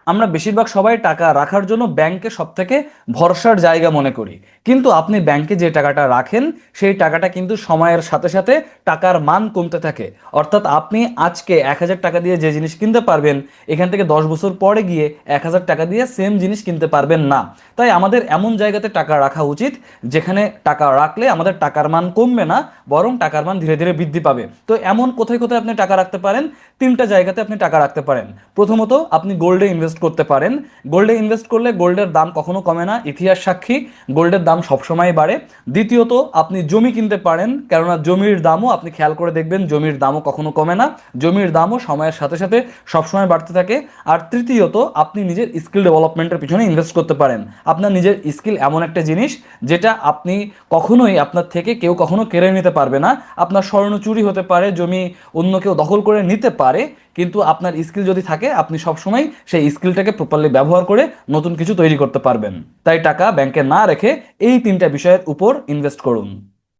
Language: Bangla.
আমরা বেশিরভাগ সবাই টাকা রাখার জন্য ব্যাংকে সব থেকে ভরসার জায়গা মনে করি, কিন্তু আপনি ব্যাংকে যে টাকাটা রাখেন সেই টাকাটা কিন্তু সময়ের সাথে সাথে টাকার মান কমতে থাকে। অর্থাৎ আপনি আজকে 1,000 টাকা দিয়ে যে জিনিস কিনতে পারবেন, এখান থেকে 10 বছর পরে গিয়ে 1,000 টাকা দিয়ে সেম জিনিস কিনতে পারবেন না। তাই আমাদের এমন জায়গাতে টাকা রাখা উচিত যেখানে টাকা রাখলে আমাদের টাকার মান কমবে না, বরং টাকার মান ধীরে ধীরে বৃদ্ধি পাবে। তো এমন কোথায় কোথায় আপনি টাকা রাখতে পারেন? তিনটা জায়গাতে আপনি টাকা রাখতে পারেন। প্রথমত, আপনি গোল্ডে ইনভেস্ট করতে পারেন। গোল্ডে ইনভেস্ট করলে গোল্ডের দাম কখনো কমে না, ইতিহাস সাক্ষী গোল্ডের দাম সবসময় বাড়ে। দ্বিতীয়ত, আপনি জমি কিনতে পারেন, কেননা জমির দামও আপনি খেয়াল করে দেখবেন জমির দামও কখনো কমে না, জমির দামও সময়ের সাথে সাথে সবসময় বাড়তে থাকে। আর তৃতীয়ত, আপনি নিজের স্কিল ডেভেলপমেন্টের পিছনে ইনভেস্ট করতে পারেন। আপনার নিজের স্কিল এমন একটা জিনিস যেটা আপনি কখনোই আপনার থেকে কেউ কখনো কেড়ে নিতে পারবে না। আপনার স্বর্ণ চুরি হতে পারে, জমি অন্য কেউ দখল করে নিতে পারে, কিন্তু আপনার স্কিল যদি থাকে আপনি সবসময় সেই স্কিলটাকে প্রপারলি ব্যবহার করে নতুন কিছু তৈরি করতে পারবেন। তাই টাকা ব্যাংকে না রেখে এই তিনটা বিষয়ের উপর ইনভেস্ট করুন।